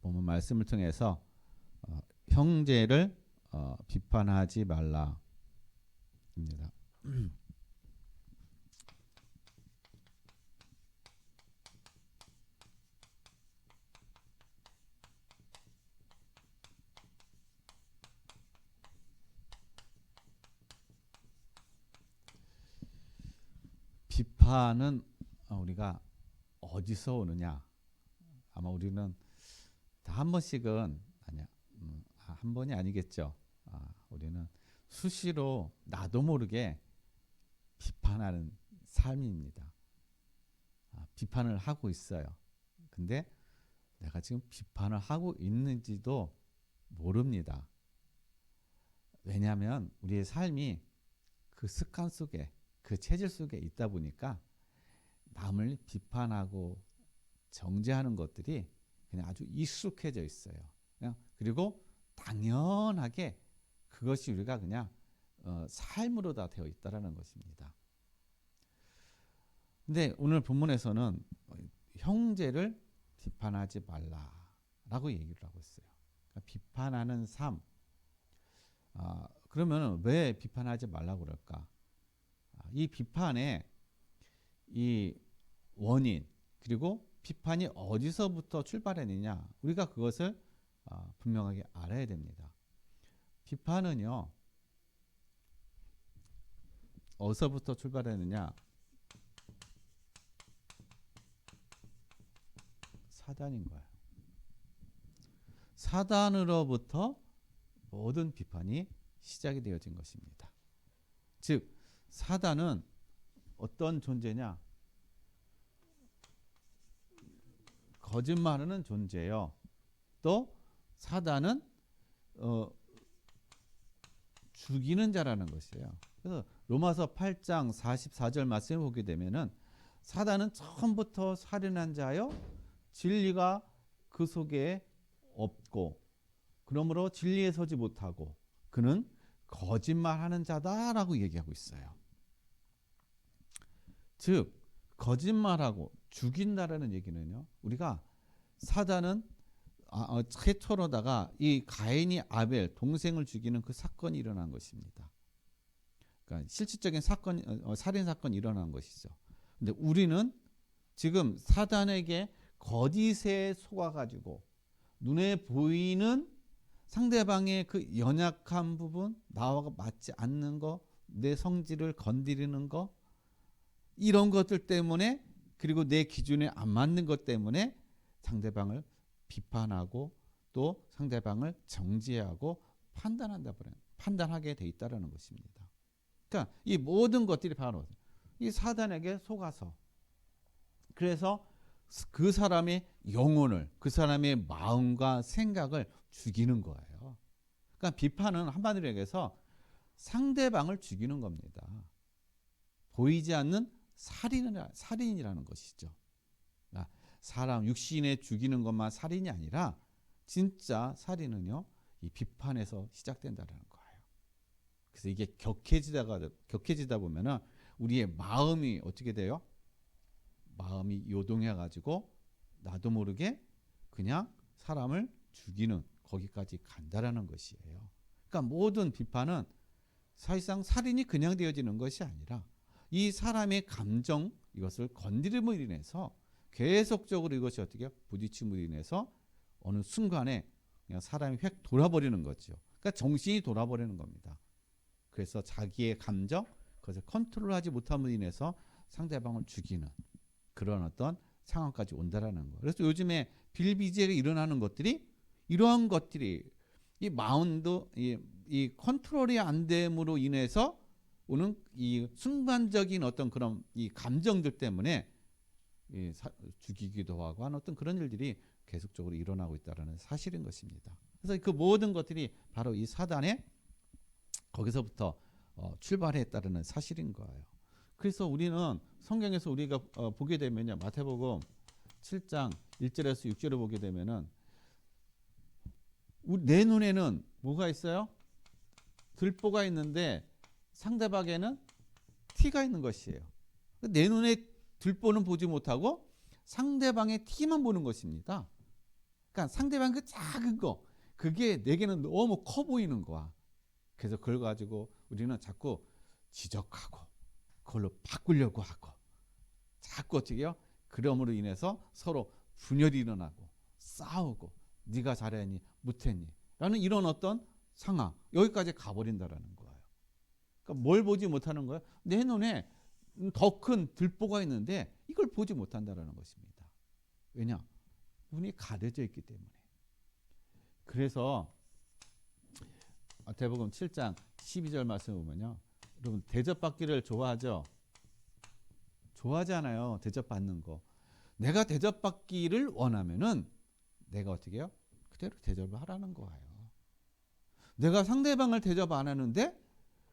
본문 말씀을 통해서 형제를 비판하지 말라입니다. 비판은 우리가 어디서 오느냐? 아마 우리는 다 한 번씩은 아니야. 한 번이 아니겠죠. 우리는 수시로 나도 모르게 비판하는 삶입니다. 비판을 하고 있어요. 근데 내가 지금 비판을 하고 있는지도 모릅니다. 왜냐하면 우리의 삶이 그 습관 속에, 그 체질 속에 있다 보니까 남을 비판하고 정죄하는 것들이 그냥 아주 익숙해져 있어요. 그리고 당연하게 그것이 우리가 그냥 삶으로 다 되어 있다라는 것입니다. 근데 오늘 본문에서는 형제를 비판하지 말라라고 얘기를 하고 있어요. 그러니까 비판하는 삶. 그러면 왜 비판하지 말라고 그럴까? 이 비판의 이 원인 그리고 비판이 어디서부터 출발했느냐, 우리가 그것을 분명하게 알아야 됩니다. 비판은요, 어디서부터 출발했느냐? 사단인 거예요. 사단으로부터 모든 비판이 시작이 되어진 것입니다. 즉 사단은 어떤 존재냐? 거짓말하는 존재예요. 또 사단은 죽이는 자라는 것이에요. 그래서 로마서 8장 44절 말씀을 보게 되면은 사단은 처음부터 살인한 자요, 진리가 그 속에 없고 그러므로 진리에 서지 못하고 그는 거짓말하는 자다라고 얘기하고 있어요. 즉 거짓말하고 죽인다라는 얘기는요, 우리가 사단은 최초로다가 이 가인이 아벨 동생을 죽이는 그 사건이 일어난 것입니다. 그러니까 실질적인 사건, 살인 사건이 일어난 것이죠. 근데 우리는 지금 사단에게 거짓에 속아가지고 눈에 보이는 상대방의 그 연약한 부분, 나와 맞지 않는 거, 내 성질을 건드리는 거, 이런 것들 때문에, 그리고 내 기준에 안 맞는 것 때문에 상대방을 비판하고 또 상대방을 정죄하고 판단하게 돼 있다는 것입니다. 그러니까 이 모든 것들이 바로 이 사단에게 속아서, 그래서 그 사람의 영혼을, 그 사람의 마음과 생각을 죽이는 거예요. 그러니까 비판은 한마디로 얘기해서 상대방을 죽이는 겁니다. 보이지 않는 살인이라는 것이죠. 사람 육신에 죽이는 것만 살인이 아니라 진짜 살인은요, 이 비판에서 시작된다는 거예요. 그래서 이게 격해지다 보면은 우리의 마음이 어떻게 돼요? 마음이 요동해가지고 나도 모르게 그냥 사람을 죽이는 거기까지 간다라는 것이에요. 그러니까 모든 비판은 사실상 살인이 그냥 되어지는 것이 아니라 이 사람의 감정, 이것을 건드림으로 인해서 계속적으로 이것이 어떻게 부딪힘으로 인해서 어느 순간에 그냥 사람이 획 돌아버리는 거죠. 그러니까 정신이 돌아버리는 겁니다. 그래서 자기의 감정, 그것을 컨트롤하지 못함으로 인해서 상대방을 죽이는 그런 어떤 상황까지 온다라는 거. 그래서 요즘에 빌비재가 일어나는 것들이 이러한 것들이 이 마운드, 이 컨트롤이 안 됨으로 인해서 오는 이 순간적인 어떤 그런 이 감정들 때문에 죽이기도 하고 하는 어떤 그런 일들이 계속적으로 일어나고 있다는 사실인 것입니다. 그래서 그 모든 것들이 바로 이 사단의 거기서부터 출발했다는 사실인 거예요. 그래서 우리는 성경에서 우리가 보게 되면요, 마태복음 7장 1절에서 6절을 보게 되면은 내 눈에는 뭐가 있어요? 들보가 있는데 상대방에는 티가 있는 것이에요. 내 눈에 들보는 보지 못하고 상대방의 티만 보는 것입니다. 그러니까 상대방 그 작은 거 그게 내게는 너무 커 보이는 거야. 그래서 그걸 가지고 우리는 자꾸 지적하고 그걸로 바꾸려고 하고 자꾸 어떻게요? 그럼으로 인해서 서로 분열이 일어나고 싸우고 네가 잘했니 못했니 라는 이런 어떤 상황 여기까지 가버린다라는 거예요. 그러니까 뭘 보지 못하는 거예요? 내 눈에 더 큰 들보가 있는데 이걸 보지 못한다라는 것입니다. 왜냐? 눈이 가려져 있기 때문에. 그래서 마태복음 7장 12절 말씀 보면요. 여러분 대접받기를 좋아하죠? 좋아하지 않아요. 대접받는 거. 내가 대접받기를 원하면은 내가 어떻게 해요? 그대로 대접을 하라는 거예요. 내가 상대방을 대접 안 하는데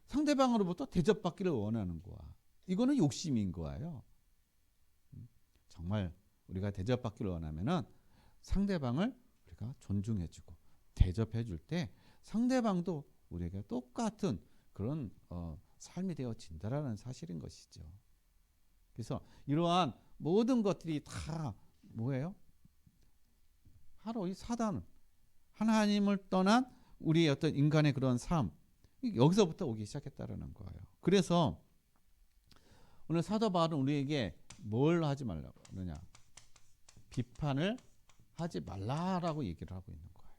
상대방으로부터 대접받기를 원하는 거야. 이거는 욕심인 거예요. 정말 우리가 대접받기를 원하면은 상대방을 우리가 존중해주고 대접해줄 때 상대방도 우리에게 똑같은 그런 삶이 되어진다라는 사실인 것이죠. 그래서 이러한 모든 것들이 다 뭐예요? 바로 이 사단, 하나님을 떠난 우리의 어떤 인간의 그런 삶, 여기서부터 오기 시작했다라는 거예요. 그래서 오늘 사도 바울은 우리에게 뭘 하지 말라고 하느냐? 비판을 하지 말라라고 얘기를 하고 있는 거예요.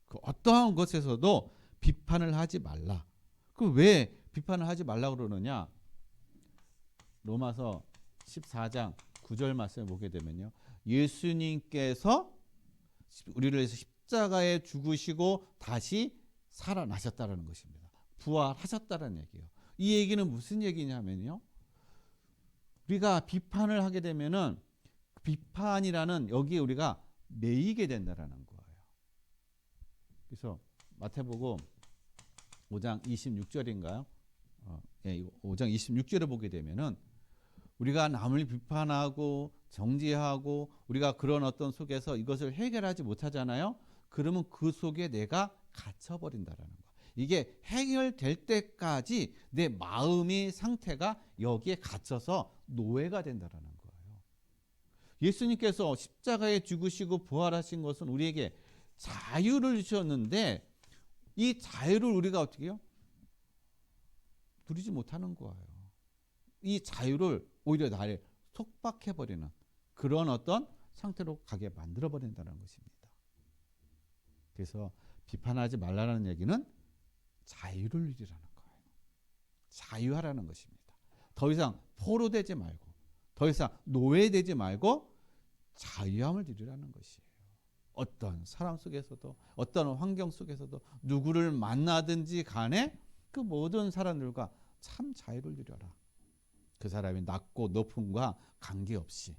그 어떠한 것에서도 비판을 하지 말라. 그 왜 비판을 하지 말라고 그러느냐? 로마서 14장 9절 말씀을 보게 되면요. 예수님께서 우리를 위해서 십자가에 죽으시고 다시 살아나셨다는 것입니다. 부활하셨다는 얘기예요. 이 얘기는 무슨 얘기냐면요. 우리가 비판을 하게 되면은 비판이라는 여기에 우리가 매이게 된다라는 거예요. 그래서 마태복음 5장 26절인가요? 5장 26절을 보게 되면은 우리가 남을 비판하고 정죄하고 우리가 그런 어떤 속에서 이것을 해결하지 못하잖아요. 그러면 그 속에 내가 갇혀버린다라는 거예요. 이게 해결될 때까지 내 마음의 상태가 여기에 갇혀서 노예가 된다라는 거예요. 예수님께서 십자가에 죽으시고 부활하신 것은 우리에게 자유를 주셨는데 이 자유를 우리가 어떻게 해요? 누리지 못하는 거예요. 이 자유를 오히려 나를 속박해버리는 그런 어떤 상태로 가게 만들어버린다는 것입니다. 그래서 비판하지 말라는 얘기는 자유를 누리라는 거예요. 자유하라는 것입니다. 더 이상 포로되지 말고 더 이상 노예되지 말고 자유함을 누리라는 것이에요. 어떤 사람 속에서도 어떤 환경 속에서도 누구를 만나든지 간에 그 모든 사람들과 참 자유를 누려라. 그 사람이 낮고 높음과 관계없이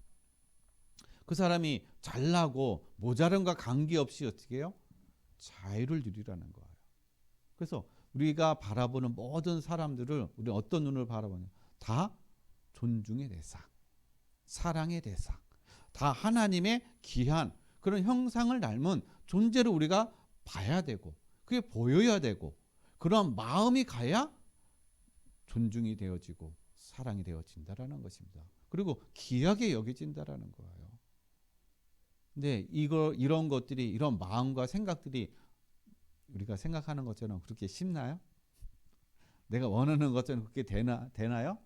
그 사람이 잘나고 모자름과 관계없이 어떻게 해요? 자유를 누리라는 거예요. 그래서 우리가 바라보는 모든 사람들을 우리 어떤 눈을 바라보냐? 다 존중의 대상, 사랑의 대상, 다 하나님의 귀한 그런 형상을 닮은 존재를 우리가 봐야 되고 그게 보여야 되고 그런 마음이 가야 존중이 되어지고 사랑이 되어진다라는 것입니다. 그리고 귀하게 여겨진다라는 거예요. 근데 이런 것들이 이런 마음과 생각들이 우리가 생각하는 것처럼 그렇게 쉽나요? 내가 원하는 것처럼 그렇게 되나요?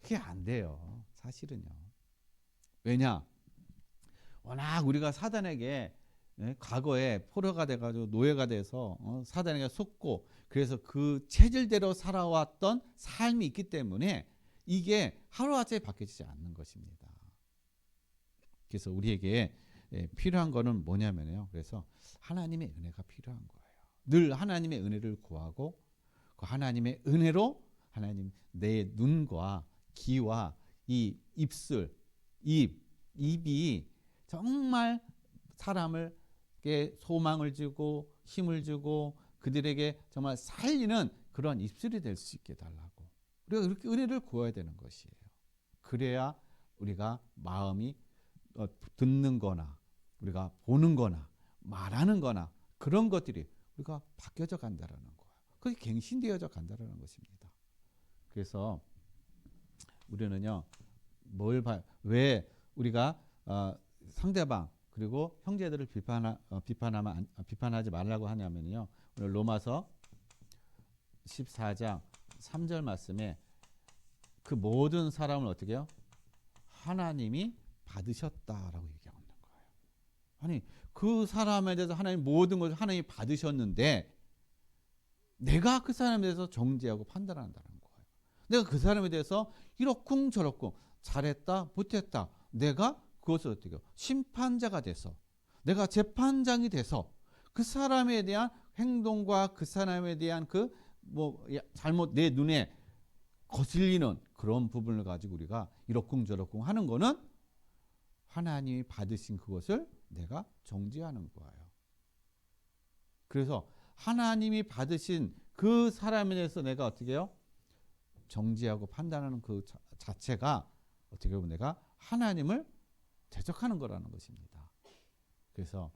그게 안 돼요. 사실은요. 왜냐? 워낙 우리가 사단에게 과거에 포로가 돼가지고 노예가 돼서 사단에게 속고 그래서 그 체질대로 살아왔던 삶이 있기 때문에 이게 하루아침에 바뀌지 않는 것입니다. 그래서 우리에게 필요한 거는 뭐냐면요. 그래서 하나님의 은혜가 필요한 거예요. 늘 하나님의 은혜를 구하고 그 하나님의 은혜로 하나님 내 눈과 귀와 이 입술, 입이 정말 사람에게 소망을 주고 힘을 주고 그들에게 정말 살리는 그런 입술이 될 수 있게 달라고 우리가 그렇게 은혜를 구해야 되는 것이에요. 그래야 우리가 마음이 듣는 거나 우리가 보는 거나 말하는 거나 그런 것들이 우리가 바뀌어져 간다는 거예요. 그게 갱신되어져 간다는 것입니다. 그래서 우리는요 왜 우리가 상대방 그리고 형제들을 비판하지 말라고 하냐면요. 오늘 로마서 14장 3절 말씀에 그 모든 사람을 어떻게 해요? 하나님이 받으셨다라고 얘기하고 있는 거예요. 아니 그 사람에 대해서 하나님 모든 것을 하나님이 받으셨는데 내가 그 사람에 대해서 정죄하고 판단한다는 거예요. 내가 그 사람에 대해서 이렇쿵 저렇쿵 잘했다 못했다 내가 그것을 어떻게 해요? 심판자가 돼서 내가 재판장이 돼서 그 사람에 대한 행동과 그 사람에 대한 그 뭐 잘못 내 눈에 거슬리는 그런 부분을 가지고 우리가 이러쿵 저러쿵 하는 거는 하나님이 받으신 그것을 내가 정죄하는 거예요. 그래서 하나님이 받으신 그 사람에 대해서 내가 어떻게 해요? 정죄하고 판단하는 그 자체가 어떻게 보면 내가 하나님을 대적하는 거라는 것입니다. 그래서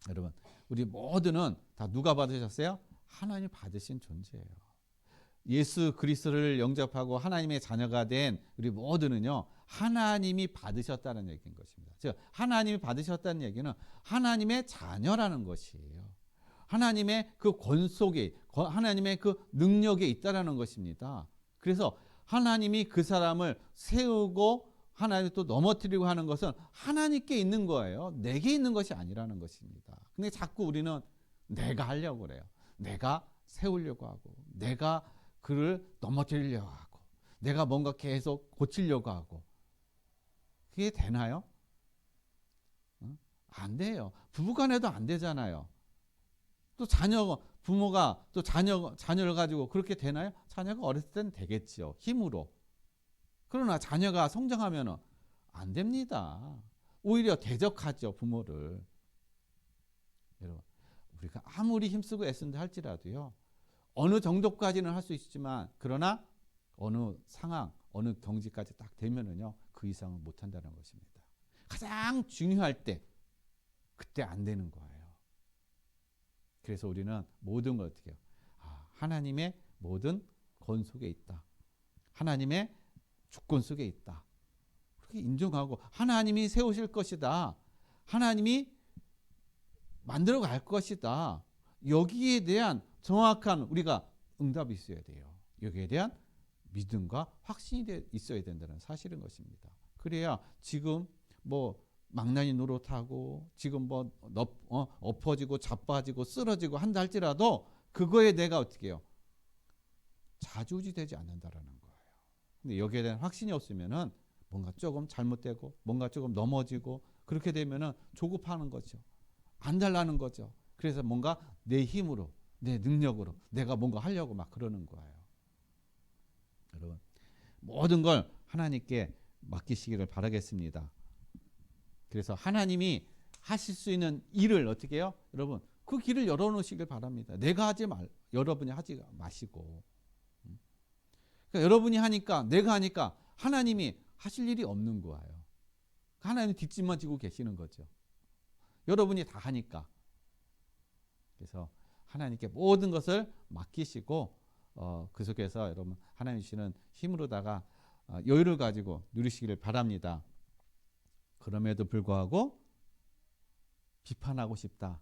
여러분 우리 모두는 다 누가 받으셨어요? 하나님 받으신 존재예요. 예수 그리스도를 영접하고 하나님의 자녀가 된 우리 모두는요 하나님이 받으셨다는 얘기인 것입니다. 즉 하나님이 받으셨다는 얘기는 하나님의 자녀라는 것이에요. 하나님의 그 권속에 하나님의 그 능력에 있다라는 것입니다. 그래서 하나님이 그 사람을 세우고 하나님을 또 넘어뜨리고 하는 것은 하나님께 있는 거예요. 내게 있는 것이 아니라는 것입니다. 근데 자꾸 우리는 내가 하려고 그래요. 내가 세우려고 하고 내가 그를 넘어뜨리려고 하고 내가 뭔가 계속 고치려고 하고 그게 되나요? 안 돼요. 부부간에도 안 되잖아요. 또 부모가 또 자녀를 가지고 그렇게 되나요? 자녀가 어렸을 때는 되겠죠. 힘으로. 그러나 자녀가 성장하면 안 됩니다. 오히려 대적하죠. 부모를. 여러분 우리가 아무리 힘쓰고 애쓴다 할지라도요. 어느 정도까지는 할 수 있지만 그러나 어느 상황, 어느 경지까지 딱 되면은요. 그 이상은 못 한다는 것입니다. 가장 중요할 때 그때 안 되는 거예요. 그래서 우리는 모든 걸 어떻게 해요? 하나님의 모든 권속에 있다. 하나님의 주권 속에 있다. 그렇게 인정하고 하나님이 세우실 것이다. 하나님이 만들어 갈 것이다. 여기에 대한 정확한 우리가 응답이 있어야 돼요. 여기에 대한 믿음과 확신이 있어야 된다는 사실인 것입니다. 그래야 지금 뭐 망나니 노릇하고 지금 뭐 엎어지고 자빠지고 쓰러지고 한다 할지라도 그거에 내가 어떻게 해요? 좌지우지 되지 않는다라는 거예요. 근데 여기에 대한 확신이 없으면은 뭔가 조금 잘못되고 뭔가 조금 넘어지고 그렇게 되면은 조급하는 거죠. 안 달라는 거죠. 그래서 뭔가 내 힘으로 내 능력으로 내가 뭔가 하려고 막 그러는 거예요. 여러분 모든 걸 하나님께 맡기시기를 바라겠습니다. 그래서 하나님이 하실 수 있는 일을 어떻게 해요? 여러분 그 길을 열어놓으시길 바랍니다. 내가 하지 여러분이 하지 마시고 그러니까 여러분이 하니까 내가 하니까 하나님이 하실 일이 없는 거예요. 하나님 뒷짐만 지고 계시는 거죠. 여러분이 다 하니까. 그래서 하나님께 모든 것을 맡기시고 그 속에서 여러분 하나님 주시는 힘으로다가 여유를 가지고 누리시기를 바랍니다. 그럼에도 불구하고 비판하고 싶다.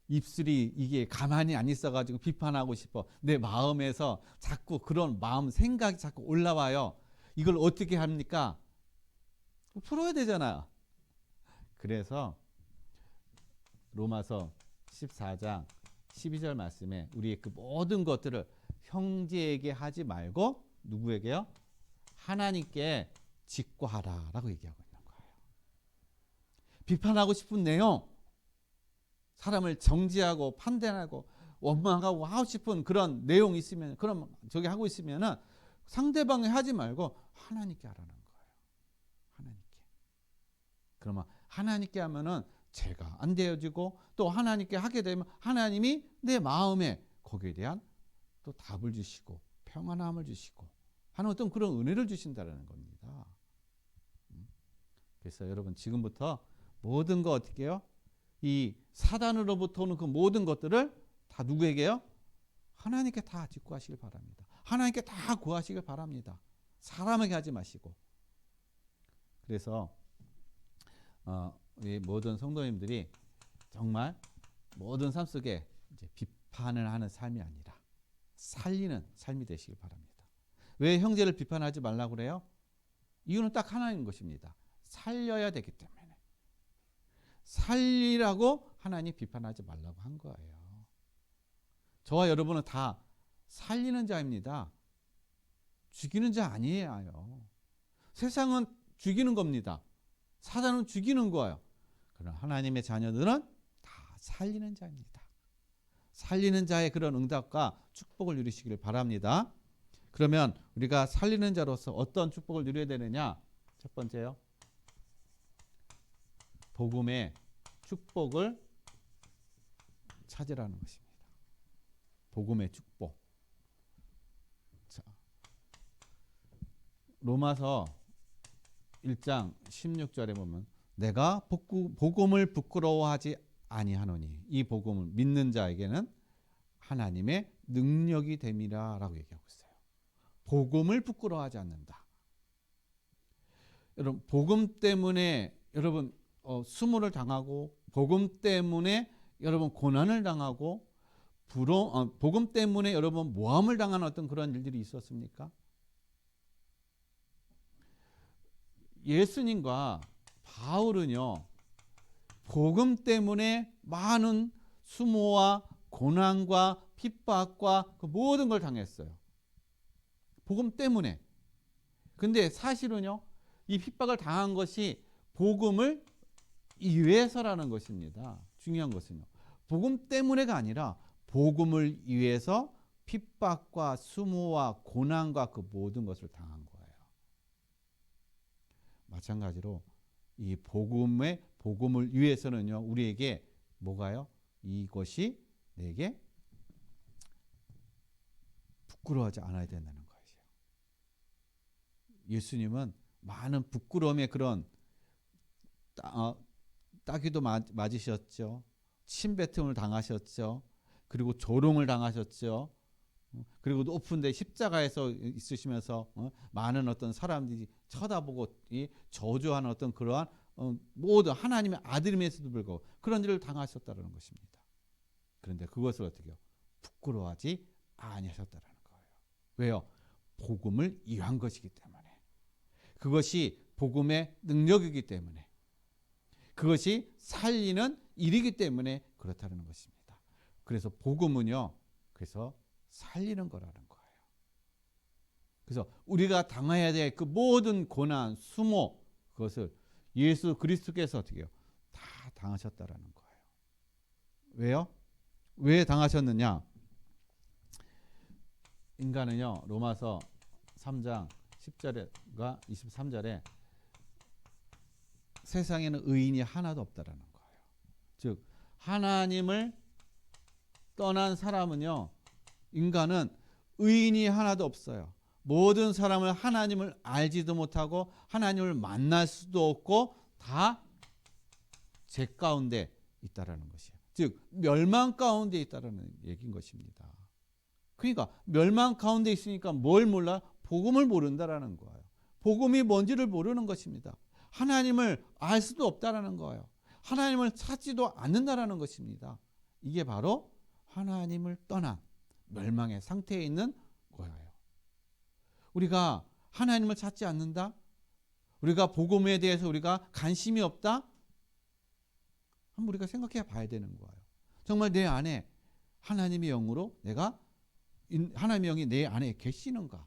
입술이 이게 가만히 안 있어가지고 비판하고 싶어. 내 마음에서 자꾸 그런 마음 생각이 자꾸 올라와요. 이걸 어떻게 합니까? 풀어야 되잖아요. 그래서 로마서 14장 12절 말씀에 우리의 그 모든 것들을 형제에게 하지 말고 누구에게요? 하나님께 직고하라라고 얘기하고 있는 거예요. 비판하고 싶은 내용, 사람을 정죄하고 판단하고 원망하고 하고 싶은 그런 내용이 있으면 그런 저기 하고 있으면은 상대방이 하지 말고 하나님께 하라는 거예요. 하나님께. 그러면 하나님께 하면은 죄가 안 되어지고 또 하나님께 하게 되면 하나님이 내 마음에 거기에 대한 또 답을 주시고 평안함을 주시고 하는 어떤 그런 은혜를 주신다는 겁니다. 그래서 여러분 지금부터 모든 거 어떻게 해요? 이 사단으로부터 오는 그 모든 것들을 다 누구에게요? 하나님께 다 직구하시길 바랍니다. 하나님께 다 구하시길 바랍니다. 사람에게 하지 마시고. 그래서 우리 모든 성도님들이 정말 모든 삶 속에 이제 비판을 하는 삶이 아니라 살리는 삶이 되시길 바랍니다. 왜 형제를 비판하지 말라고 그래요? 이유는 딱 하나인 것입니다. 살려야 되기 때문에. 살리라고 하나님 비판하지 말라고 한 거예요. 저와 여러분은 다 살리는 자입니다. 죽이는 자 아니에요. 세상은 죽이는 겁니다. 사단은 죽이는 거예요. 그러나 하나님의 자녀들은 다 살리는 자입니다. 살리는 자의 그런 응답과 축복을 누리시기를 바랍니다. 그러면 우리가 살리는 자로서 어떤 축복을 누려야 되느냐? 첫 번째요. 복음의 축복을 찾으라는 것입니다. 복음의 축복. 자, 로마서 1장 16절에 보면 내가 복음을 부끄러워하지 아니하노니 이 복음을 믿는 자에게는 하나님의 능력이 됨이라 라고 얘기하고 있어요. 복음을 부끄러워하지 않는다. 여러분 복음 때문에 여러분 수모를 당하고 복음 때문에 여러분 고난을 당하고 복음 때문에 여러분 모함을 당하는 어떤 그런 일들이 있었습니까? 예수님과 바울은요 복음 때문에 많은 수모와 고난과 핍박과 그 모든 걸 당했어요. 복음 때문에. 근데 사실은요 이 핍박을 당한 것이 복음을 위해서라는 것입니다. 중요한 것은요 복음 때문에가 아니라 복음을 위해서 핍박과 수모와 고난과 그 모든 것을 당한 거예요. 마찬가지로 이 복음을 위해서는요 우리에게 뭐가요? 이것이 내게 부끄러워하지 않아야 된다는 것이에요. 예수님은 많은 부끄러움의 그런 따귀도 맞으셨죠. 침뱉음을 당하셨죠. 그리고 조롱을 당하셨죠. 그리고 높은 데 십자가에서 있으시면서 많은 어떤 사람들이 쳐다보고 저주하는 어떤 그러한 모든 하나님의 아들임에서도 불구하고 그런 일을 당하셨다는 것입니다. 그런데 그것을 어떻게 해요? 부끄러워하지 아니하셨다는 거예요. 왜요? 복음을 위한 것이기 때문에. 그것이 복음의 능력이기 때문에. 그것이 살리는 일이기 때문에 그렇다는 것입니다. 그래서 복음은요. 그래서 살리는 거라는 거예요. 그래서 우리가 당해야 될 그 모든 고난, 수모 그것을 예수 그리스도께서 어떻게 해요? 다 당하셨다라는 거예요. 왜요? 왜 당하셨느냐? 인간은요. 로마서 3장 10절과 23절에 세상에는 의인이 하나도 없다라는 거예요. 즉 하나님을 떠난 사람은요. 인간은 의인이 하나도 없어요. 모든 사람을 하나님을 알지도 못하고 하나님을 만날 수도 없고 다 죄 가운데 있다라는 것이에요. 즉 멸망 가운데 있다라는 얘기인 것입니다. 그러니까 멸망 가운데 있으니까 뭘 몰라? 복음을 모른다라는 거예요. 복음이 뭔지를 모르는 것입니다. 하나님을 알 수도 없다라는 거예요. 하나님을 찾지도 않는다라는 것입니다. 이게 바로 하나님을 떠난 멸망의 상태에 있는 거예요. 우리가 하나님을 찾지 않는다? 우리가 복음에 대해서 우리가 관심이 없다? 한번 우리가 생각해 봐야 되는 거예요. 정말 내 안에 하나님의 영으로 하나님의 영이 내 안에 계시는가?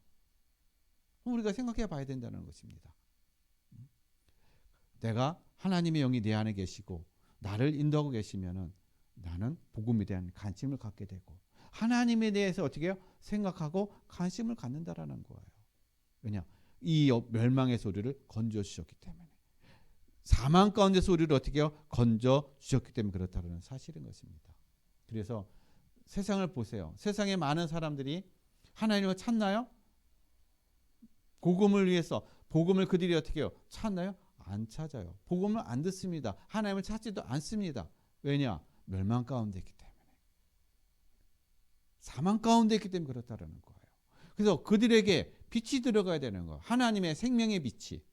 우리가 생각해 봐야 된다는 것입니다. 내가 하나님의 영이 내 안에 계시고 나를 인도하고 계시면은 나는 복음에 대한 관심을 갖게 되고 하나님에 대해서 어떻게 해요? 생각하고 관심을 갖는다라는 거예요. 왜냐? 이 멸망의 소리를 건져 주셨기 때문에. 사망 가운데 소리를 어떻게 해요? 건져 주셨기 때문에 그렇다는 사실인 것입니다. 그래서 세상을 보세요. 세상에 많은 사람들이 하나님을 찾나요? 복음을 위해서 복음을 그들이 어떻게 해요? 찾나요? 안 찾아요. 복음을 안 듣습니다. 하나님을 찾지도 않습니다. 왜냐? 멸망 가운데 있기 때문에. 사망 가운데 있기 때문에 그렇다는 거예요. 그래서 그들에게 빛이 들어가야 되는 거예요. 하나님의 생명의 빛이.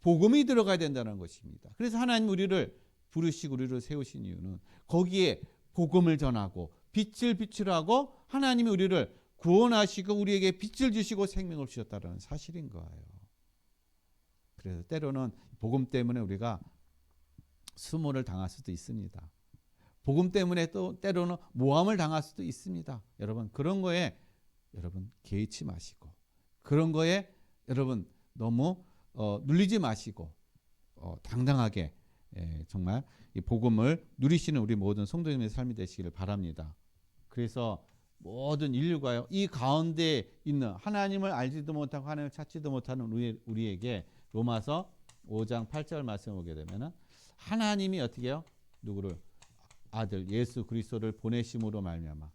복음이 들어가야 된다는 것입니다. 그래서 하나님 우리를 부르시고 우리를 세우신 이유는 거기에 복음을 전하고 빛을 비추라고 하나님이 우리를 구원하시고 우리에게 빛을 주시고 생명을 주셨다는 사실인 거예요. 그래서 때로는 복음 때문에 우리가 수모를 당할 수도 있습니다. 복음 때문에 또 때로는 모함을 당할 수도 있습니다. 여러분 그런 거에 여러분 개의치 마시고 그런 거에 여러분 너무 눌리지 마시고 당당하게 정말 이 복음을 누리시는 우리 모든 성도님의 삶이 되시기를 바랍니다. 그래서 모든 인류가요 이 가운데 있는 하나님을 알지도 못하고 하나님을 찾지도 못하는 우리에게 로마서 5장 8절 말씀 보게 되면은 하나님이 어떻게 해요? 누구를? 아들 예수 그리스도를 보내심으로 말미암아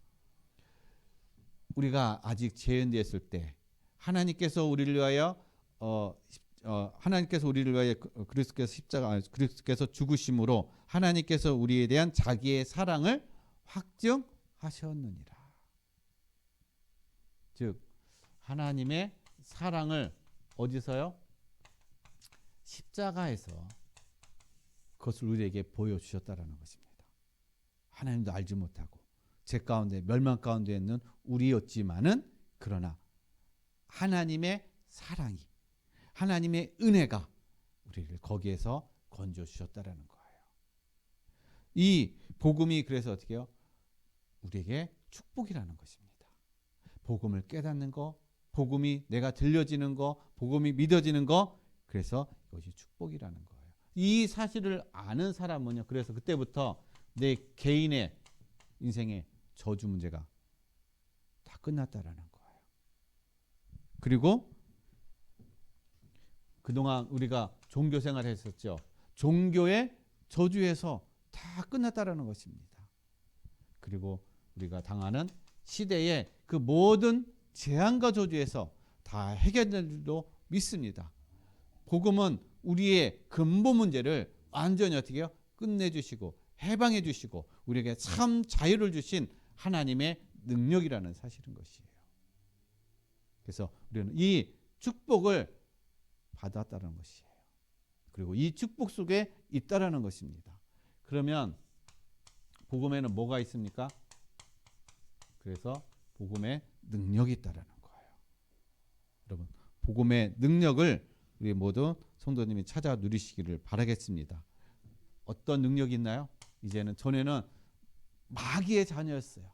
우리가 아직 죄인되었을 때 하나님께서 우리를 위하여 그리스도께서 죽으심으로 하나님께서 우리에 대한 자기의 사랑을 확증하셨느니라. 즉 하나님의 사랑을 어디서요? 십자가에서 그것을 우리에게 보여주셨다라는 것입니다. 하나님도 알지 못하고 죄 가운데 멸망 가운데 있는 우리였지만은 그러나 하나님의 사랑이 하나님의 은혜가 우리를 거기에서 건져 주셨다라는 거예요. 이 복음이 그래서 어떻게 해요? 우리에게 축복이라는 것입니다. 복음을 깨닫는 거, 복음이 내가 들려지는 거, 복음이 믿어지는 거, 그래서 이것이 축복이라는 거예요. 이 사실을 아는 사람은요. 그래서 그때부터 내 개인의 인생의 저주 문제가 다 끝났다라는 거예요. 그리고 그동안 우리가 종교 생활을 했었죠. 종교의 저주에서 다 끝났다라는 것입니다. 그리고 우리가 당하는 시대의 그 모든 재앙과 저주에서 다 해결될 줄도 믿습니다. 복음은 우리의 근본 문제를 완전히 어떻게 해요? 끝내주시고 해방해 주시고 우리에게 참 자유를 주신 하나님의 능력이라는 사실인 것이에요. 그래서 우리는 이 축복을 받았다는 것이에요. 그리고 이 축복 속에 있다라는 것입니다. 그러면 복음에는 뭐가 있습니까? 그래서 복음에 능력이 있다라는 거예요. 여러분 복음의 능력을 우리 모두 성도님이 찾아 누리시기를 바라겠습니다. 어떤 능력이 있나요? 이제는 전에는 마귀의 자녀였어요.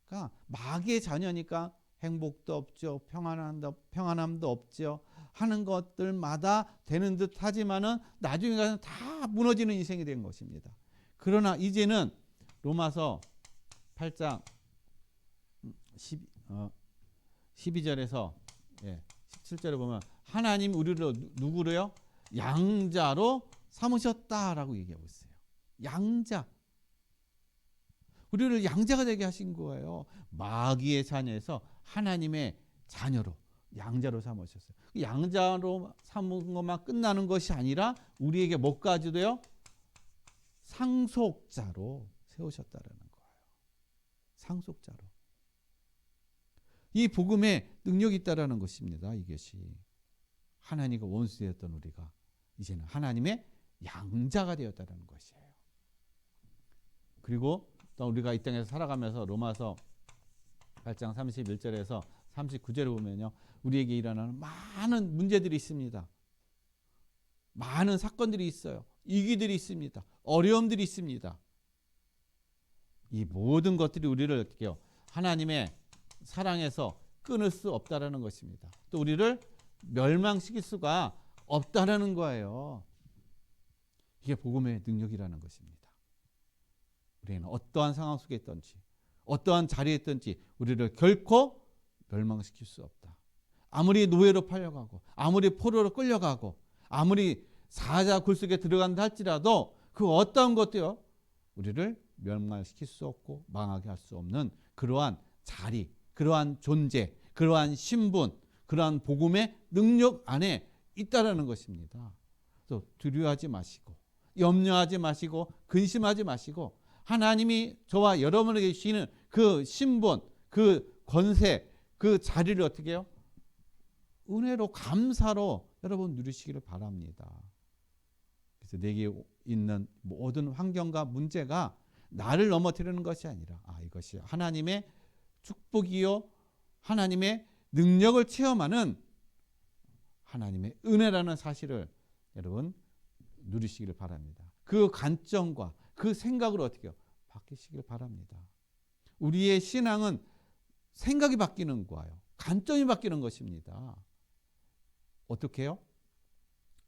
그러니까 마귀의 자녀니까 행복도 없죠. 평안함도 없죠. 하는 것들마다 되는 듯 하지만은 나중에 가서 다 무너지는 인생이 된 것입니다. 그러나 이제는 로마서 8장 12절에서 17절에 보면 하나님 우리를 누구로요? 양자로 삼으셨다라고 얘기하고 있어요. 양자. 우리를 양자가 되게 하신 거예요. 마귀의 자녀에서 하나님의 자녀로 양자로 삼으셨어요. 양자로 삼은 것만 끝나는 것이 아니라 우리에게 뭐까지도요? 상속자로 세우셨다라는 거예요. 상속자로. 이 복음에 능력이 있다라는 것입니다. 이것이 하나님과 원수되었던 우리가 이제는 하나님의 양자가 되었다는 것이에요. 그리고 또 우리가 이 땅에서 살아가면서 로마서 8장 31절에서 39절에 보면요. 우리에게 일어나는 많은 문제들이 있습니다. 많은 사건들이 있어요. 위기들이 있습니다. 어려움들이 있습니다. 이 모든 것들이 우리를 어떻게 해요? 하나님의 사랑에서 끊을 수 없다라는 것입니다. 또 우리를 멸망시킬 수가 없다라는 거예요. 이게 복음의 능력이라는 것입니다. 우리는 어떠한 상황 속에 있든지 어떠한 자리에 있든지 우리를 결코 멸망시킬 수 없다. 아무리 노예로 팔려가고 아무리 포로로 끌려가고 아무리 사자 굴속에 들어간다 할지라도 그 어떠한 것도요 우리를 멸망시킬 수 없고 망하게 할 수 없는 그러한 자리, 그러한 존재, 그러한 신분, 그러한 복음의 능력 안에 있다라는 것입니다. 그래서 두려워하지 마시고 염려하지 마시고 근심하지 마시고 하나님이 저와 여러분에게 주시는 그 신분, 그 권세, 그 자리를 어떻게 해요? 은혜로 감사로 여러분 누리시기를 바랍니다. 그래서 내게 있는 모든 환경과 문제가 나를 넘어뜨리는 것이 아니라 이것이 하나님의 축복이요 하나님의 능력을 체험하는 하나님의 은혜라는 사실을 여러분 누리시기를 바랍니다. 그 관점과 그 생각을 어떻게 해요? 바뀌시길 바랍니다. 우리의 신앙은 생각이 바뀌는 거예요. 관점이 바뀌는 것입니다. 어떻게 해요?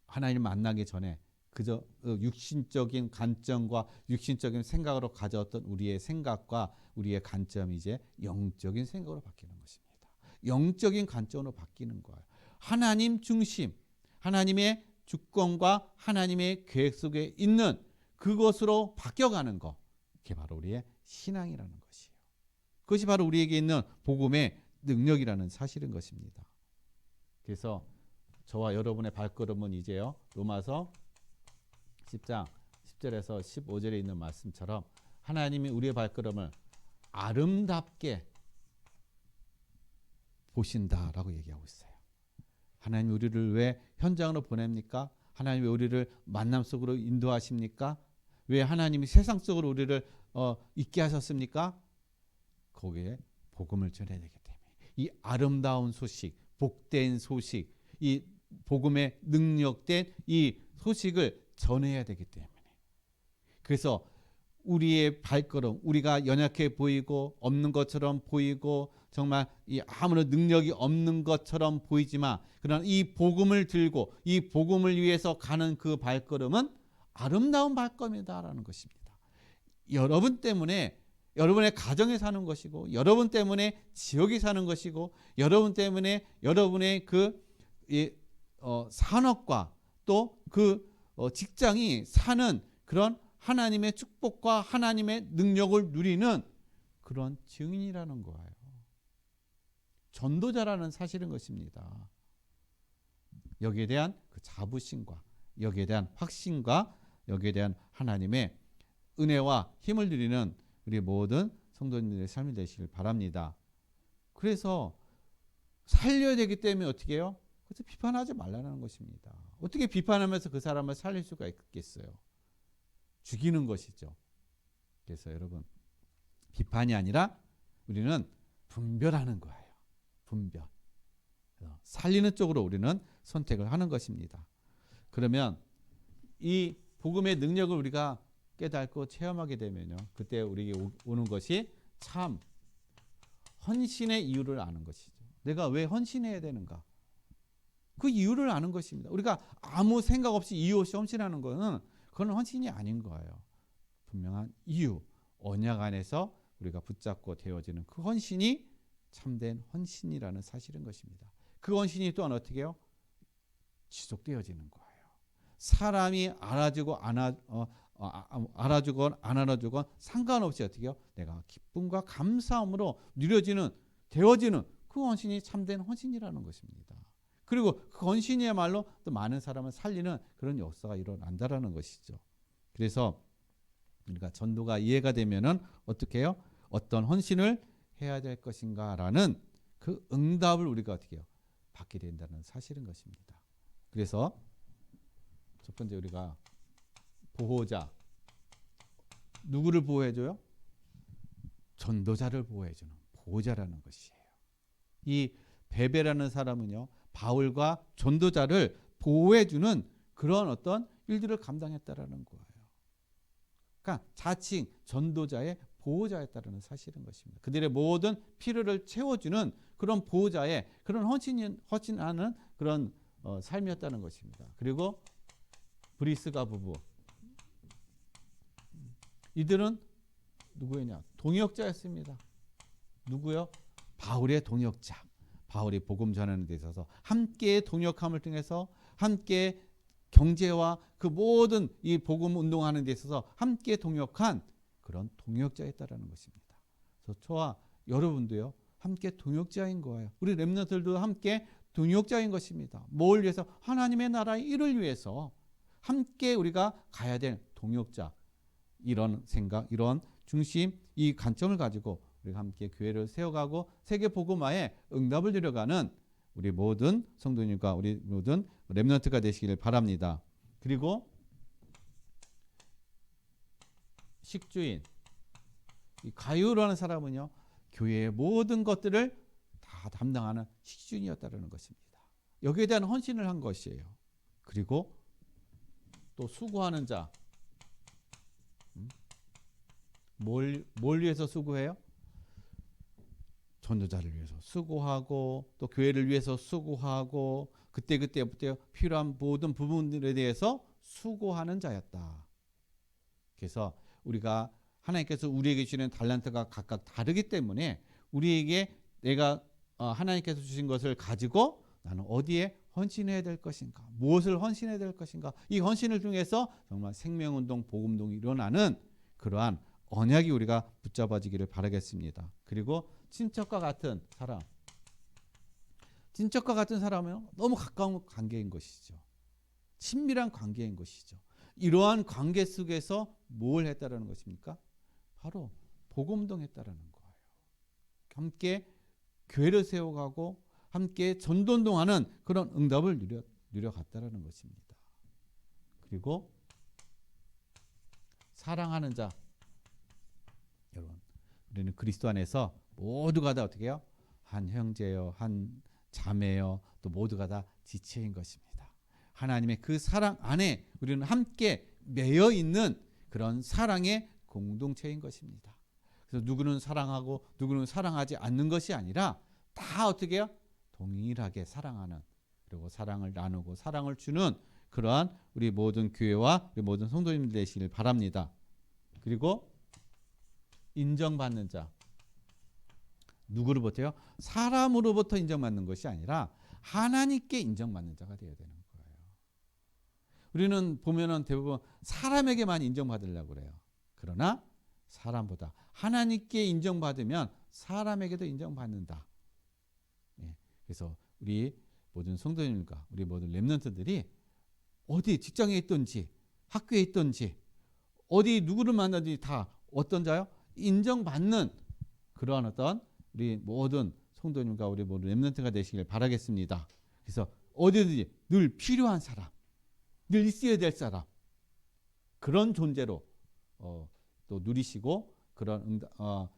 하나님을 만나기 전에 그저 육신적인 관점과 육신적인 생각으로 가졌던 우리의 생각과 우리의 관점이 이제 영적인 생각으로 바뀌는 것입니다. 영적인 관점으로 바뀌는 거예요. 하나님 중심, 하나님의 주권과 하나님의 계획 속에 있는 그것으로 바뀌어가는 것, 그게 바로 우리의 신앙이라는 것이에요. 그것이 바로 우리에게 있는 복음의 능력이라는 사실인 것입니다. 그래서 저와 여러분의 발걸음은 이제요, 로마서 10장 10절에서 15절에 있는 말씀처럼 하나님이 우리의 발걸음을 아름답게 보신다라고 얘기하고 있어요. 하나님이 우리를 왜 현장으로 보냅니까? 하나님이 우리를 만남 속으로 인도하십니까? 왜 하나님이 세상 속으로 우리를 있게 하셨습니까? 거기에 복음을 전해야 되기 때문에 이 아름다운 소식, 복된 소식, 이 복음의 능력된 이 소식을 전해야 되기 때문에 그래서 우리의 발걸음, 우리가 연약해 보이고 없는 것처럼 보이고 정말 이 아무런 능력이 없는 것처럼 보이지만 그러나 이 복음을 들고 이 복음을 위해서 가는 그 발걸음은 아름다운 발걸음이다라는 것입니다. 여러분 때문에 여러분의 가정에 사는 것이고 여러분 때문에 지역이 사는 것이고 여러분 때문에 여러분의 그 산업과 또 그 직장이 사는 그런 하나님의 축복과 하나님의 능력을 누리는 그런 증인이라는 거예요. 전도자라는 사실인 것입니다. 여기에 대한 그 자부심과 여기에 대한 확신과 여기에 대한 하나님의 은혜와 힘을 누리는 우리 모든 성도님들의 삶이 되시길 바랍니다. 그래서 살려야 되기 때문에 어떻게 해요? 그래서 비판하지 말라는 것입니다. 어떻게 비판하면서 그 사람을 살릴 수가 있겠어요? 죽이는 것이죠. 그래서 여러분 비판이 아니라 우리는 분별하는 거예요. 분별. 살리는 쪽으로 우리는 선택을 하는 것입니다. 그러면 이 복음의 능력을 우리가 깨닫고 체험하게 되면요. 그때 우리에게 오는 것이 참 헌신의 이유를 아는 것이죠. 내가 왜 헌신해야 되는가? 그 이유를 아는 것입니다. 우리가 아무 생각 없이 이유 없이 헌신하는 것은 그건 헌신이 아닌 거예요. 분명한 이유, 언약 안에서 우리가 붙잡고 되어지는 그 헌신이 참된 헌신이라는 사실인 것입니다. 그 헌신이 또한 어떻게 해요? 지속되어지는 거예요. 사람이 알아주고 알아주건 안 알아주건 상관없이 어떻게 해요? 내가 기쁨과 감사함으로 누려지는 되어지는 그 헌신이 참된 헌신이라는 것입니다. 그리고 그 헌신이야말로 또 많은 사람을 살리는 그런 역사가 일어난다라는 것이죠. 그래서 우리가 전도가 이해가 되면은 어떻게 해요? 어떤 헌신을 해야 될 것인가라는 그 응답을 우리가 어떻게 해요? 받게 된다는 사실인 것입니다. 그래서 첫 번째 우리가 보호자, 누구를 보호해줘요? 전도자를 보호해주는 보호자라는 것이에요. 이 베베라는 사람은요, 바울과 전도자를 보호해주는 그런 어떤 일들을 감당했다라는 거예요. 그러니까 자칭 전도자의 보호자였다라는 사실인 것입니다. 그들의 모든 필요를 채워주는 그런 보호자의 그런 헌신하는 그런 삶이었다는 것입니다. 그리고 브리스가 부부, 이들은 누구였냐? 동역자였습니다. 누구요? 바울의 동역자. 바울이 복음 전하는 데 있어서 함께 동역함을 통해서 함께 경제와 그 모든 이 복음 운동하는 데 있어서 함께 동역한 그런 동역자였다라는 것입니다. 그래서 저와 여러분도요, 함께 동역자인 거예요. 우리 렘넌트들도 함께 동역자인 것입니다. 뭘 위해서? 하나님의 나라의 일을 위해서 함께 우리가 가야 될 동역자. 이런 생각, 이런 중심, 이 관점을 가지고 우리가 함께 교회를 세워가고 세계 복음화에 응답을 드려가는 우리 모든 성도님과 우리 모든 렘넌트가 되시기를 바랍니다. 그리고 식주인. 이 가룟이라는 사람은요, 교회의 모든 것들을 다 담당하는 식주인이었다는 것입니다. 여기에 대한 헌신을 한 것이에요. 그리고 또 수고하는 자. 뭘 위해서 수고해요? 전도자를 위해서 수고하고, 또 교회를 위해서 수고하고, 그때부터 필요한 모든 부분들에 대해서 수고하는 자였다. 그래서 우리가 하나님께서 우리에게 주시는 달란트가 각각 다르기 때문에 우리에게 내가 하나님께서 주신 것을 가지고 나는 어디에 헌신해야 될 것인가, 무엇을 헌신해야 될 것인가, 이 헌신을 통해서 정말 생명운동, 복음운동이 일어나는 그러한 언약이 우리가 붙잡아지기를 바라겠습니다. 그리고 친척과 같은 사람. 친척과 같은 사람은 너무 가까운 관계인 것이죠. 친밀한 관계인 것이죠. 이러한 관계 속에서 뭘 했다라는 것입니까? 바로 복음운동 했다라는 거예요. 함께 교회를 세워가고 함께 전도운동하는 그런 응답을 누려갔다라는 것입니다. 그리고 사랑하는 자. 여러분, 우리는 그리스도 안에서 모두가 다 어떻게 해요? 한 형제요, 한 자매요, 또 모두가 다 지체인 것입니다. 하나님의 그 사랑 안에 우리는 함께 매여 있는 그런 사랑의 공동체인 것입니다. 그래서 누구는 사랑하고 누구는 사랑하지 않는 것이 아니라 다 어떻게 해요? 동일하게 사랑하는, 그리고 사랑을 나누고 사랑을 주는 그러한 우리 모든 교회와 우리 모든 성도님들 되시길 바랍니다. 그리고 인정받는 자. 누구로부터요? 사람으로부터 인정받는 것이 아니라 하나님께 인정받는 자가 되어야 되는 거예요. 우리는 보면은 대부분 사람에게만 인정받으려고 그래요. 그러나 사람보다 하나님께 인정받으면 사람에게도 인정받는다. 그래서 우리 모든 성도님과 우리 모든 렘넌트들이 어디 직장에 있든지 학교에 있든지 어디 누구를 만나든지 다 어떤 자요? 인정받는 그러한 어떤 우리 모든 성도님과 우리 모든 렘넌트가 되시길 바라겠습니다. 그래서 어디든지 늘 필요한 사람, 늘 있어야 될 사람, 그런 존재로 또 누리시고 그런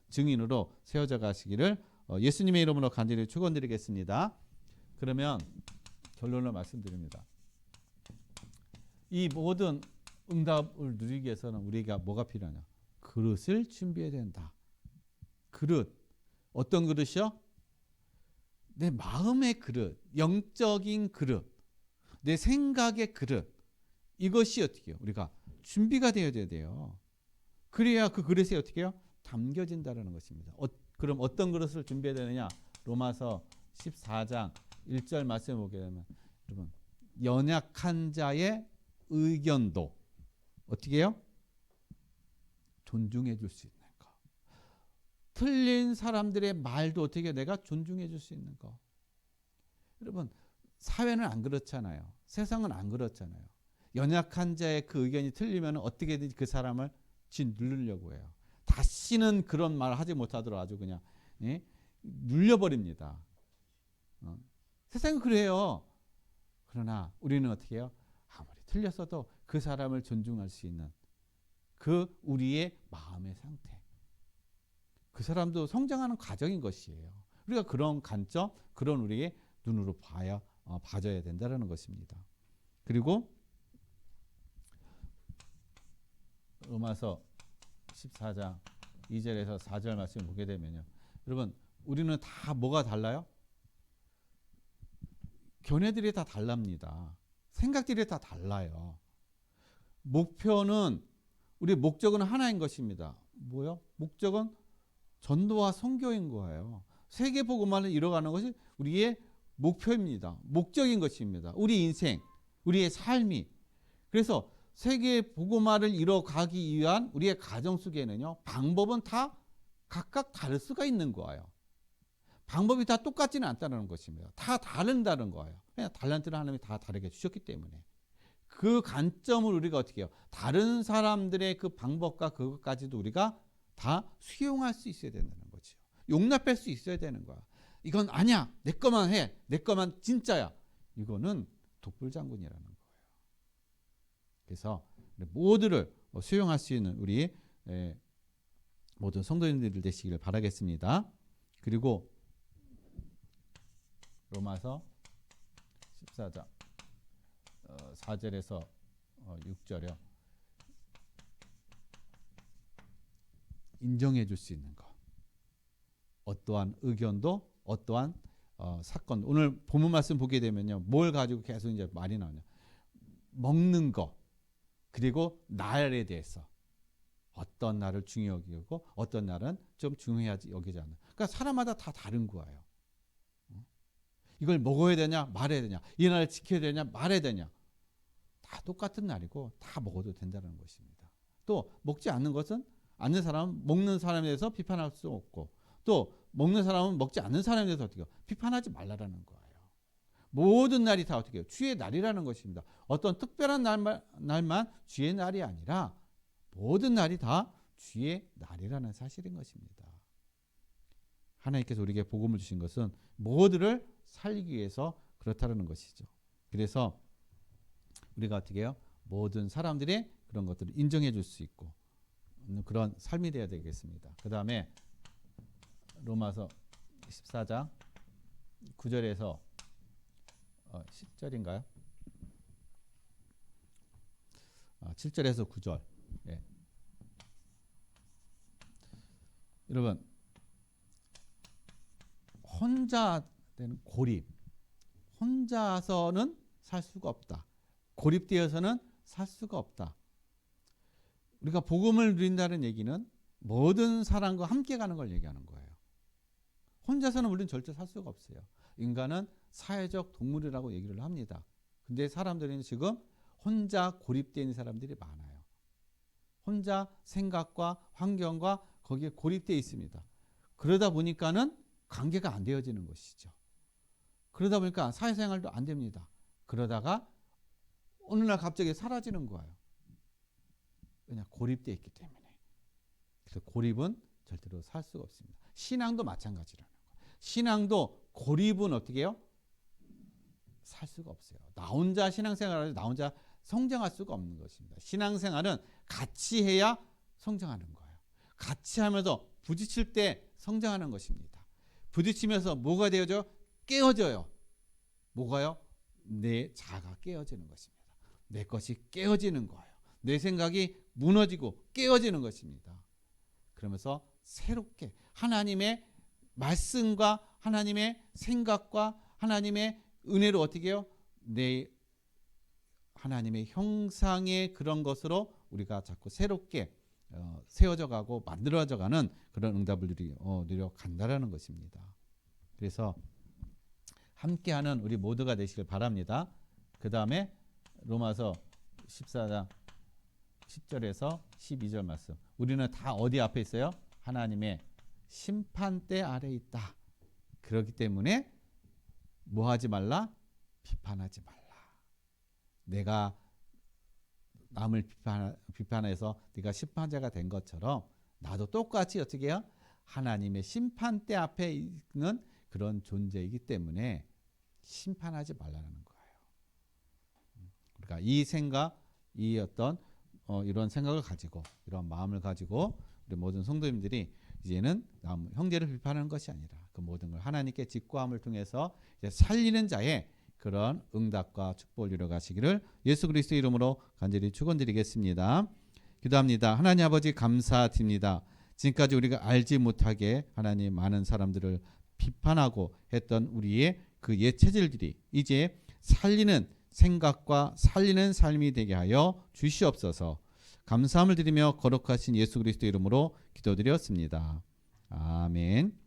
증인으로 세워져 가시기를 예수님의 이름으로 간절히 축원드리겠습니다. 그러면 결론을 말씀드립니다. 이 모든 응답을 누리기 위해서는 우리가 뭐가 필요하냐? 그릇을 준비해야 된다. 그릇. 어떤 그릇이요? 내 마음의 그릇, 영적인 그릇, 내 생각의 그릇. 이것이 어떻게 해요? 우리가 준비가 되어야 돼요. 그래야 그 그릇에 어떻게 해요? 담겨진다는 것입니다. 그럼 어떤 그릇을 준비해야 되느냐? 로마서 14장 1절 말씀 보게 되면 여러분, 연약한 자의 의견도 어떻게 해요? 존중해 줄 수 있는 거. 틀린 사람들의 말도 어떻게 내가 존중해 줄 수 있는 거. 여러분, 사회는 안 그렇잖아요. 세상은 안 그렇잖아요. 연약한 자의 그 의견이 틀리면 어떻게든지 그 사람을 짓누르려고 해요. 다시는 그런 말 하지 못하도록 아주 그냥 눌려버립니다. 세상은 그래요. 그러나 우리는 어떻게 해요? 아무리 틀렸어도 그 사람을 존중할 수 있는 그 우리의 마음의 상태. 그 사람도 성장하는 과정인 것이에요. 우리가 그런 관점, 그런 우리의 눈으로 봐줘야 된다는 것입니다. 그리고 로마서 14장 2절에서 4절 말씀 보게 되면요. 여러분, 우리는 다 뭐가 달라요? 견해들이 다 달랍니다. 생각들이 다 달라요. 목표는, 우리 목적은 하나인 것입니다. 뭐요? 목적은 전도와 선교인 거예요. 세계 복음화를 이뤄가는 것이 우리의 목표입니다. 목적인 것입니다. 우리 인생, 우리의 삶이. 그래서 세계 복음화를 이뤄가기 위한 우리의 가정 속에는요, 방법은 다 각각 다를 수가 있는 거예요. 방법이 다 똑같지는 않다는 것입니다. 다 다른다는 거예요. 그냥 달란트를 하나님이 다 다르게 주셨기 때문에. 그 관점을 우리가 어떻게 해요? 다른 사람들의 그 방법과 그것까지도 우리가 다 수용할 수 있어야 된다는 거죠. 용납할 수 있어야 되는 거야. 이건 아니야. 내 것만 해. 내 것만 진짜야. 이거는 독불장군이라는 거예요. 그래서 모두를 수용할 수 있는 우리 모든 성도님들이 되시기를 바라겠습니다. 그리고 로마서 14장 4절에서 6절에 인정해 줄 수 있는 것, 어떠한 의견도 어떠한 사건, 오늘 본문 말씀 보게 되면요, 뭘 가지고 계속 이제 말이 나오냐, 먹는 거, 그리고 날에 대해서 어떤 날을 중요하게 여기고 어떤 날은 좀 중요하지 여기지 않는. 그러니까 사람마다 다 다른 거예요. 이걸 먹어야 되냐 말아야 되냐, 이 날을 지켜야 되냐 말아야 되냐, 다 똑같은 날이고 다 먹어도 된다는 것입니다. 또 먹지 않는 것은 않는 사람은 먹는 사람에 대해서 비판할 수 없고, 또 먹는 사람은 먹지 않는 사람에 대해서 어떻게 해요? 비판하지 말라라는 거예요. 모든 날이 다 어떻게 해요? 주의 날이라는 것입니다. 어떤 특별한 날만 주의 날이 아니라 모든 날이 다 주의 날이라는 사실인 것입니다. 하나님께서 우리에게 복음을 주신 것은 모두를 살리기 위해서 그렇다는 것이죠. 그래서 우리가 어떻게 해요? 모든 사람들의 그런 것들을 인정해 줄 수 있고 그런 삶이 되어야 되겠습니다. 그 다음에 로마서 14장 9절에서 10절인가요? 7절에서 9절. 예. 여러분, 혼자 되는 고립, 혼자서는 살 수가 없다. 고립되어서는 살 수가 없다. 우리가 복음을 누린다는 얘기는 모든 사람과 함께 가는 걸 얘기하는 거예요. 혼자서는 우리는 절대 살 수가 없어요. 인간은 사회적 동물이라고 얘기를 합니다. 근데 사람들은 지금 혼자 고립되어 있는 사람들이 많아요. 혼자 생각과 환경과 거기에 고립되어 있습니다. 그러다 보니까는 관계가 안 되어지는 것이죠. 그러다 보니까 사회생활도 안 됩니다. 그러다가 어느 날 갑자기 사라지는 거예요. 왜냐? 고립되어 있기 때문에. 그래서 고립은 절대로 살 수가 없습니다. 신앙도 마찬가지라는 거예요. 신앙도 고립은 어떻게 해요? 살 수가 없어요. 나 혼자 신앙생활을 나 혼자 성장할 수가 없는 것입니다. 신앙생활은 같이 해야 성장하는 거예요. 같이 하면서 부딪힐 때 성장하는 것입니다. 부딪히면서 뭐가 되어져? 깨어져요. 뭐가요? 내 자아가 깨어지는 것입니다. 내 것이 깨어지는 거예요. 내 생각이 무너지고 깨어지는 것입니다. 그러면서 새롭게 하나님의 말씀과 하나님의 생각과 하나님의 은혜로 어떻게 해요? 내 하나님의 형상의 그런 것으로 우리가 자꾸 새롭게 세워져 가고 만들어져 가는 그런 응답을 누려 간다라는 것입니다. 그래서 함께하는 우리 모두가 되시길 바랍니다. 그 다음에 로마서 14장 10절에서 12절 말씀. 우리는 다 어디 앞에 있어요? 하나님의 심판대 아래 있다. 그렇기 때문에 뭐 하지 말라? 비판하지 말라. 내가 남을 비판해서 네가 심판자가 된 것처럼 나도 똑같이 어떻게 해요? 하나님의 심판대 앞에 있는 그런 존재이기 때문에 심판하지 말라는 거예요. 그러니까 이 생각, 이 어떤 이런 생각을 가지고 이런 마음을 가지고 우리 모든 성도님들이 이제는 형제를 비판하는 것이 아니라 그 모든 걸 하나님께 직구함을 통해서 이제 살리는 자의 그런 응답과 축복을 이루어 가시기를 예수 그리스도의 이름으로 간절히 축원드리겠습니다. 기도합니다. 하나님 아버지 감사드립니다. 지금까지 우리가 알지 못하게 하나님 많은 사람들을 비판하고 했던 우리의 그 옛 체질들이 이제 살리는 생각과 살리는 삶이 되게 하여 주시옵소서. 감사함을 드리며 거룩하신 예수 그리스도 이름으로 기도드렸습니다. 아멘.